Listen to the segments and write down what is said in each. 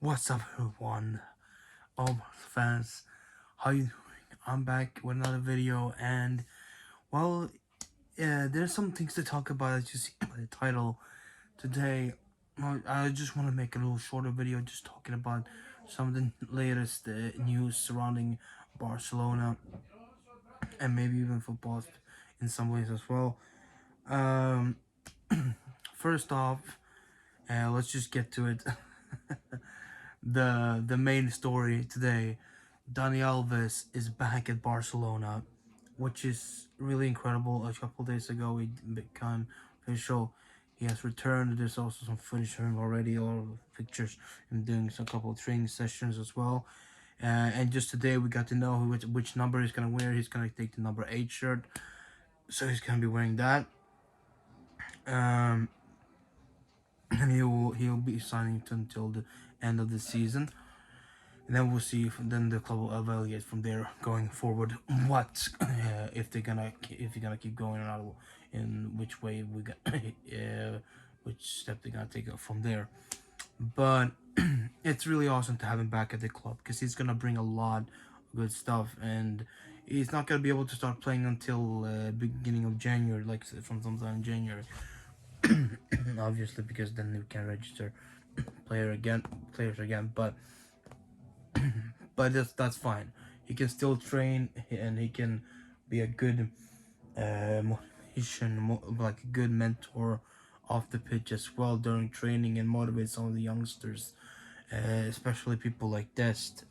What's up, everyone? All my fans, how you doing? I'm back with another video, and well, there's some things to talk about as you see by the title. Today, I just want to make a little shorter video, just talking about some of the latest news surrounding Barcelona and maybe even football in some ways as well. Um, First off, let's just get to it. The main story today, Dani Alves is back at Barcelona, which is really incredible. A couple days ago, it became official. He has returned. There's also some footage of him already, or pictures him doing some couple of training sessions as well. And just today, we got to know which number he's gonna wear. He's gonna take the number 8 shirt, so he's gonna be wearing that. Um, and he'll be signing until the end of the season. And then we'll see if then the club will evaluate from there going forward what if they're gonna keep going or not, in which way we got which step they're gonna take from there. But it's really awesome to have him back at the club because he's gonna bring a lot of good stuff, and he's not gonna be able to start playing until beginning of January, like from sometime in January. Obviously, because then we can register players again, but that's fine. He can still train, and he can be a good motivation, like a good mentor off the pitch as well during training, and motivate some of the youngsters, especially people like Dest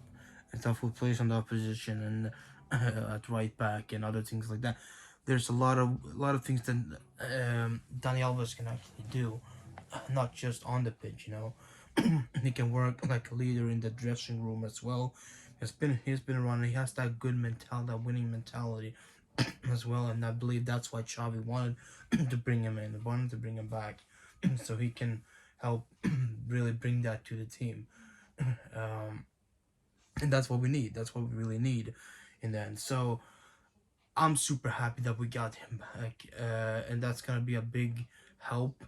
and stuff who plays on that position, and at right back and other things like that. There's a lot of things that Dani Alves can actually do, not just on the pitch. He can work like a leader in the dressing room as well. He's been around. He has that good mentality, that winning mentality, as well. And I believe that's why Xavi wanted to bring him in, wanted to bring him back, so he can help really bring that to the team. And that's what we need. That's what we really need in the end. So I'm super happy that we got him back, and that's gonna be a big help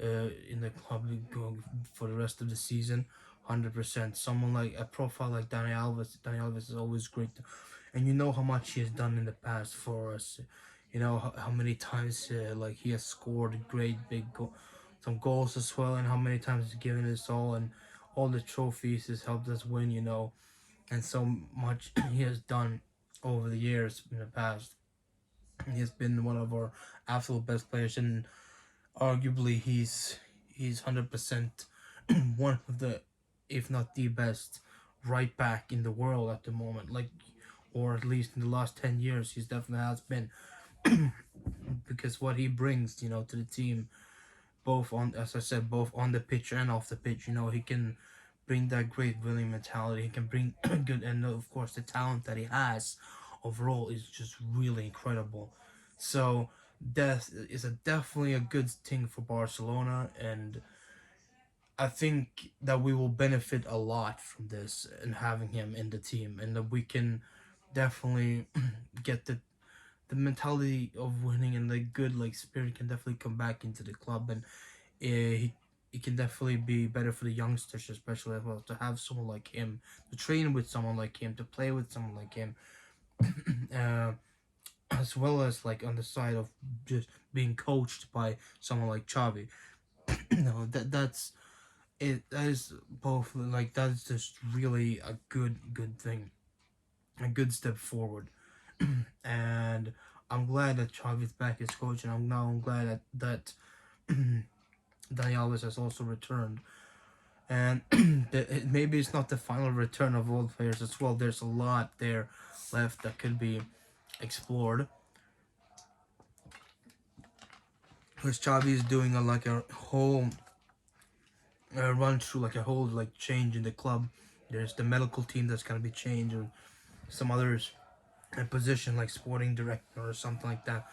in the club going for the rest of the season. 100%. Someone like a profile like Dani Alves. Dani Alves is always great, and you know how much he has done in the past for us. You know how many times like he has scored great some goals as well, and how many times he's given us all the trophies has helped us win. And so much he has done over the years in the past. He has been one of our absolute best players, and arguably he's 100% one of the, if not the best, right back in the world at the moment. Like, or at least in the last 10 years, he's definitely has been. Because what he brings, to the team, both on, as I said, both on the pitch and off the pitch, he can bring that great winning mentality. He can bring good, and of course the talent that he has overall is just really incredible. So that is definitely a good thing for Barcelona, and I think that we will benefit a lot from this and having him in the team, and that we can definitely get the mentality of winning, and the good like spirit can definitely come back into the club, and it can definitely be better for the youngsters, especially as well, to have someone like him, to train with someone like him, to play with someone like him, uh, as well as like on the side of just being coached by someone like Xavi. That's it. That is both, like, that is just really a good thing, a good step forward. And I'm glad that Xavi's back as coach, and I'm glad that Dani Alves has also returned. And maybe it's not the final return of all players as well. There's a lot there left that could be explored. Because Xavi is doing like a whole run through, like a whole like change in the club. There's the medical team that's gonna be changed, and some others a position like sporting director or something like that.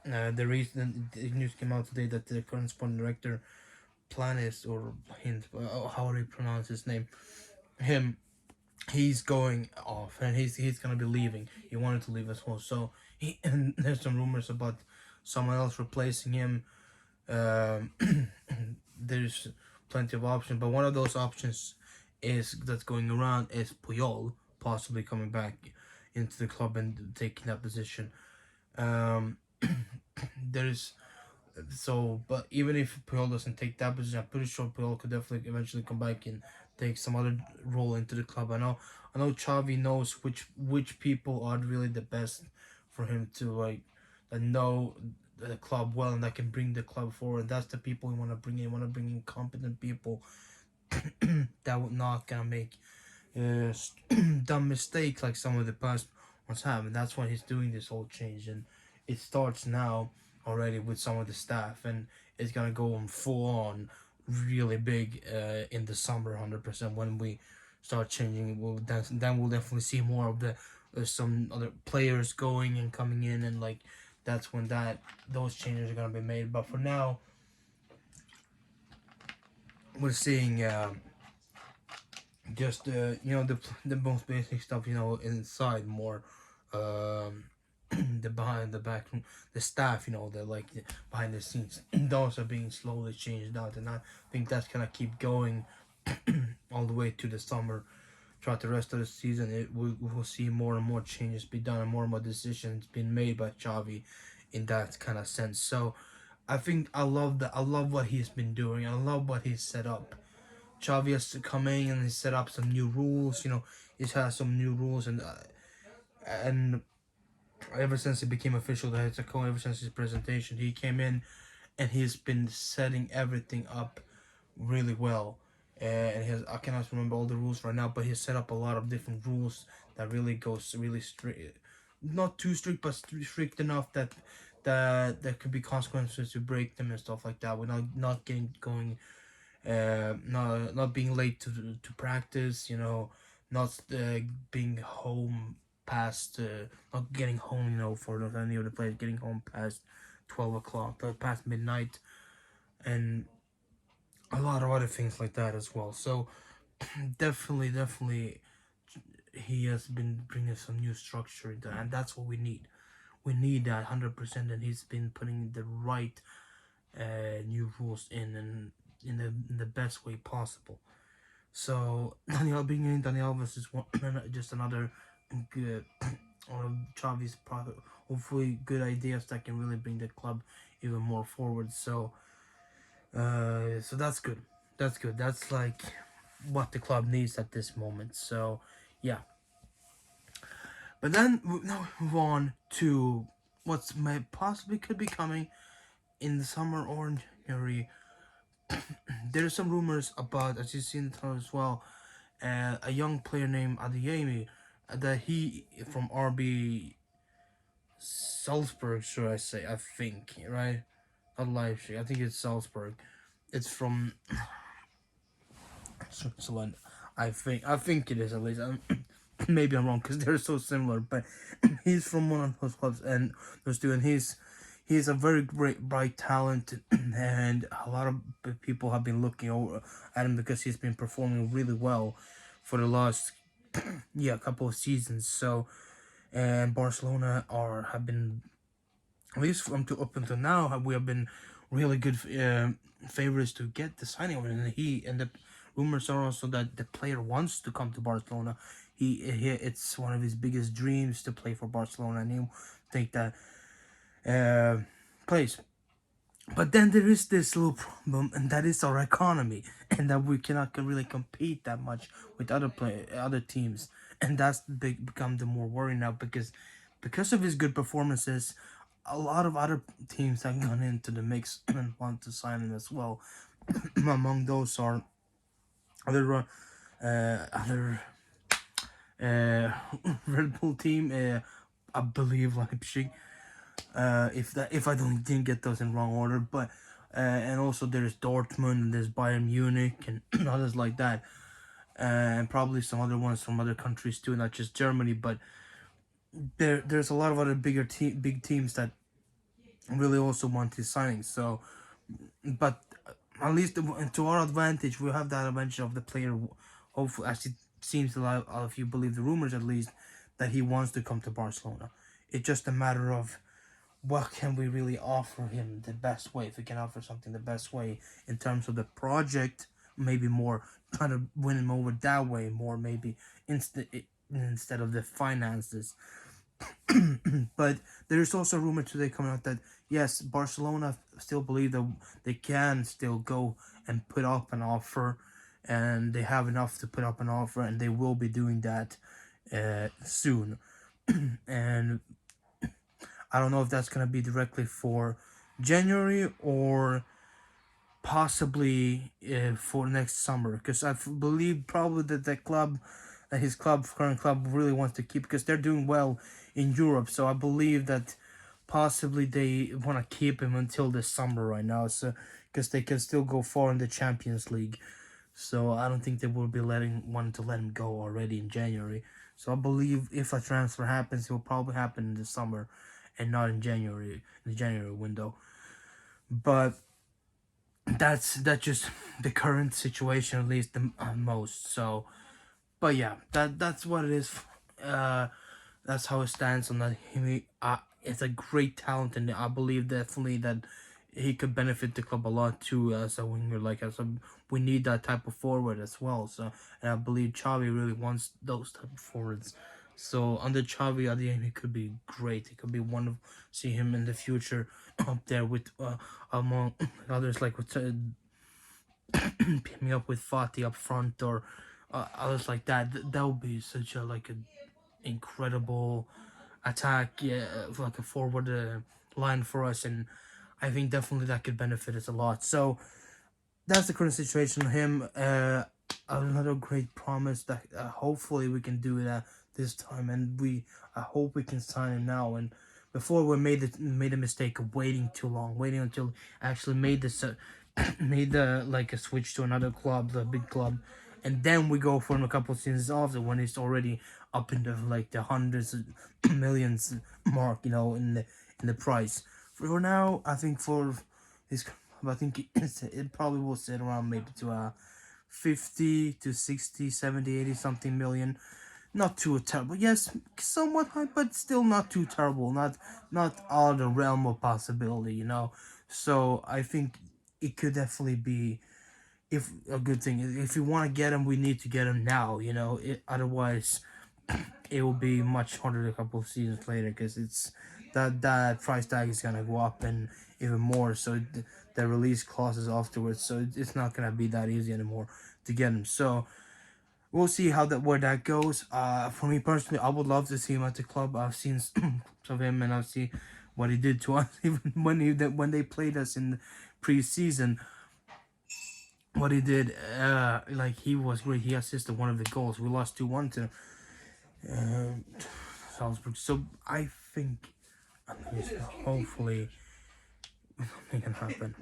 The reason the news came out today that the current sporting director Planis, or Hint, how do you pronounce his name? Him, he's going off, and he's gonna be leaving. He wanted to leave as well, so and there's some rumors about someone else replacing him. Um, there's plenty of options, but one of those options is that's going around is Puyol possibly coming back into the club and taking that position. Um, there's but even if Puyol doesn't take that position, I'm pretty sure Puyol could definitely eventually come back and take some other role into the club. I know Xavi knows which people are really the best for him to like that know the club well and that can bring the club forward. That's the people we want to bring in. We want to bring in competent people that would not gonna make uh, dumb mistakes like some of the past ones have, and that's why he's doing this whole change. And it starts now already with some of the staff, and it's gonna go on full on, really big in the summer, 100% when we start changing. Then we'll definitely see more of the some other players going and coming in, and like that's when those changes are gonna be made. But for now, we're seeing. Just the most basic stuff, inside more, um the behind the back room, the staff, the like the behind the scenes, those are being slowly changed out, and I think that's gonna keep going all the way to the summer. Throughout the rest of the season, we'll see more and more changes be done and more decisions being made by Xavi in that kind of sense. So I think I love what he's been doing. I love what he's set up. Xavi has to come in and he set up some new rules. He's had some new rules, and ever since he became official, the head coach, ever since his presentation, he came in and he's been setting everything up really well. And I cannot remember all the rules right now, but he set up a lot of different rules that really goes really strict, not too strict, but strict enough that there could be consequences to break them and stuff like that. We're not getting going not being late to practice, not being home past, not getting home, for any of the players getting home past 12 o'clock, past midnight, and a lot of other things like that as well. So definitely, he has been bringing some new structure into, and that's what we need. We need that 100%, and he's been putting the right new rules in and in the best way possible. So being in Dani Alves is just another good one of Xavi's hopefully good ideas that can really bring the club even more forward. So that's good. That's good. That's like what the club needs at this moment. So yeah. But then now we move on to what's may possibly could be coming in the summer or in January. There are some rumors about, as you've seen as well, a young player named Adeyemi, that he from RB Salzburg, should I say? I think, right? Not Leipzig. I think it's Salzburg. It's from Switzerland. I think it is, at least. Maybe I'm wrong because they're so similar, but he's from one of those clubs, and those two, and he's a very great, bright talent, and a lot of people have been looking over at him because he's been performing really well for the last couple of seasons. So, and Barcelona have been, at least up until now, we have been really good favorites to get the signing of him. And the rumors are also that the player wants to come to Barcelona. It's one of his biggest dreams to play for Barcelona, and he think that place. But then there is this little problem, and that is our economy, and that we cannot really compete that much with other teams, and that's become the more worry now because of his good performances. A lot of other teams have gone into the mix and want to sign him as well. Among those are other Red Bull team, I believe Leipzig. If I didn't get those in wrong order, but and also there's Dortmund, there's Bayern Munich, and others like that, and probably some other ones from other countries too, not just Germany. But there's a lot of other big teams that really also want his signing. So, but at least to our advantage, we have that advantage of the player. Hopefully, as it seems, a lot if you believe the rumors at least, that he wants to come to Barcelona. It's just a matter of what can we really offer him the best way. If we can offer something the best way in terms of the project, maybe more trying to win him over that way more, maybe instead of the finances. But there's also a rumor today coming out that yes, Barcelona still believe that they can still go and put up an offer, and they have enough to put up an offer, and they will be doing that soon. And I don't know if that's gonna be directly for January or possibly for next summer, because I believe probably that his current club really wants to keep, because they're doing well in Europe. So I believe that possibly they want to keep him until the summer right now, so because they can still go far in the Champions League. So I don't think they will be wanting to let him go already in January. So I believe if a transfer happens, it will probably happen in the summer and not in January, in the January window. But that's just the current situation, at least the most. So, but yeah, that's what it is. Uh, that's how it stands on that. It's a great talent, and I believe definitely that he could benefit the club a lot too. As a winger, like as a, we need that type of forward as well. So, and I believe Xavi really wants those type of forwards. So under Xavi, Adeyemi could be great. It could be one of see him in the future up there with among others, like with pick me up with Fati up front, or others like that. That would be such a like an incredible attack, yeah, like a forward line for us, and I think definitely that could benefit us a lot. So that's the current situation of him. Another great promise that hopefully we can do that this time, and I hope we can sign him now. And before we made a mistake of waiting too long, waiting until actually made this made the like a switch to another club, the big club, and then we go for him a couple of seasons after when he's already up in the like the hundreds of millions mark, in the price. For now, I think for his, I think it probably will sit around maybe to 50 to 60, 70, 80 something million. Not too terrible. Yes, somewhat high, but still not too terrible. Not out of the realm of possibility. So I think it could definitely be if a good thing. If you want to get him, we need to get him now. Otherwise, it will be much harder a couple of seasons later, because it's that price tag is gonna go up and even more. So the release clauses afterwards. So it's not gonna be that easy anymore to get him. So we'll see where that goes. For me personally, I would love to see him at the club. I've seen some of him, and I've seen what he did to us, even when they played us in the preseason. What he did, like he was great. He assisted one of the goals. We lost 2-1 to Salzburg. So I think, at least, hopefully, something can happen.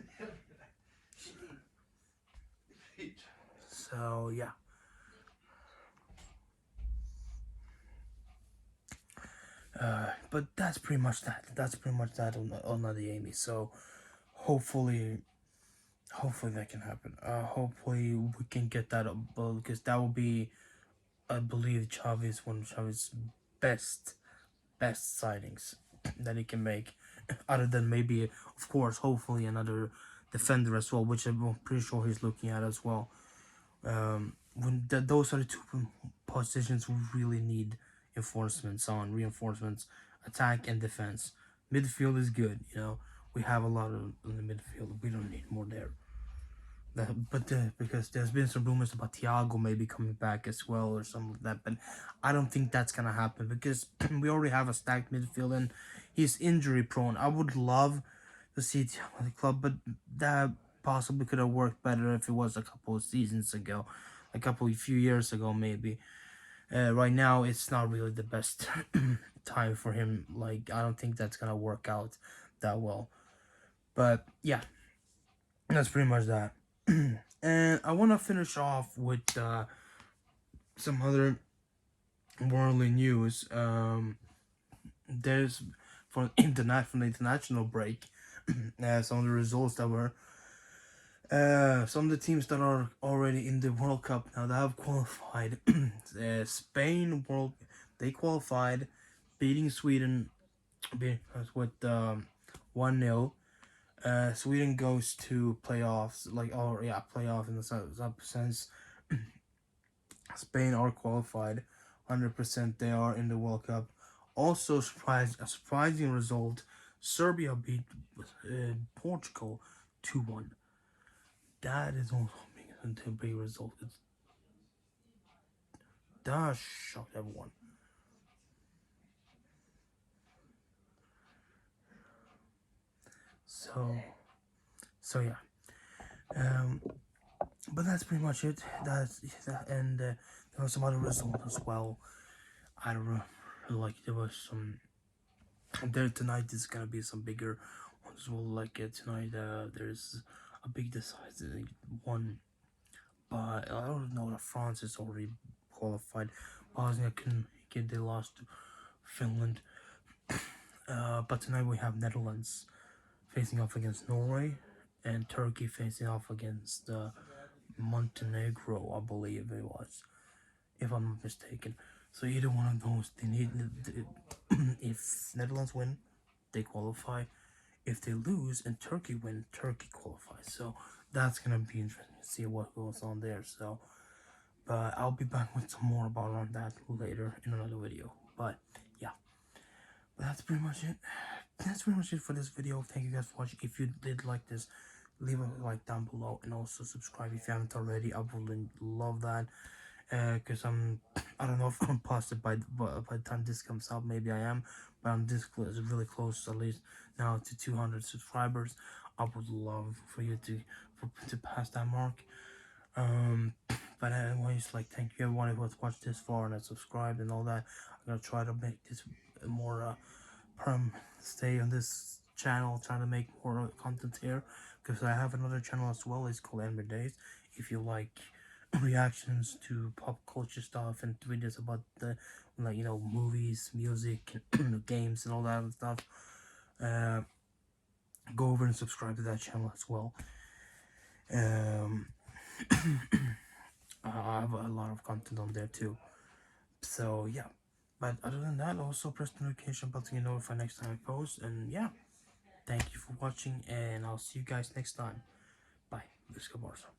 So yeah. But that's pretty much that. That's pretty much that on Adeyemi. So hopefully that can happen. Hopefully we can get that up, because that will be, I believe, Xavi's one of Xavi's best signings that he can make, other than maybe, of course, hopefully another defender as well, which I'm pretty sure he's looking at as well. Those are the two positions we really need reinforcements, attack and defense. Midfield is good, we have a lot of in the midfield. We don't need more there. Because there's been some rumors about Thiago maybe coming back as well or something like that, but I don't think that's gonna happen, because we already have a stacked midfield and he's injury prone. I would love to see Thiago at the club, but that possibly could have worked better if it was a couple of seasons ago, a few years ago maybe. Right now, it's not really the best time for him. Like, I don't think that's gonna work out that well. But yeah, that's pretty much that. And I want to finish off with some other worldly news. There's from the international break. Some of the results that were. Some of the teams that are already in the World Cup now that have qualified. Spain they qualified, beating Sweden with 1-0. Sweden goes to playoffs, like, or yeah, playoff in the sense. Spain are qualified, 100%. They are in the World Cup. Also, a surprising result. Serbia beat Portugal 2-1. That is also a big result. That shocked everyone. So, so yeah. Um, but that's pretty much it. And there was some other results as well. I don't know, like there was some. There tonight is gonna be some bigger ones as well. Like tonight, there's a big decisive one, but I don't know that France is already qualified. Bosnia couldn't get, they lost to Finland. But tonight we have Netherlands facing off against Norway, and Turkey facing off against Montenegro, I believe it was, if I'm not mistaken. So either one of those, they need. If Netherlands win, they qualify. If they lose and Turkey win, Turkey qualifies. So that's gonna be interesting to see what goes on there. So, but I'll be back with some more about on that later in another video. But yeah, but that's pretty much it. That's pretty much it for this video. Thank you guys for watching. If you did like this, leave a like down below and also subscribe if you haven't already. I would love that. Because I don't know if I'm past it by the time this comes out. Maybe I am, but I'm this close, really close, at least now to 200 subscribers. I would love for you to pass that mark. But anyways, like, thank you everyone who has watched this far and has subscribed and all that. I'm gonna try to make this more perm stay on this channel, trying to make more content here, because I have another channel as well. It's called Ember Days. If you like reactions to pop culture stuff and videos about the, like, movies, music, and games and all that other stuff, go over and subscribe to that channel as well. I have a lot of content on there too. So yeah, but other than that, also press the notification button to get notified next time I post. And yeah, thank you for watching, and I'll see you guys next time. Bye. Let's go, Barca.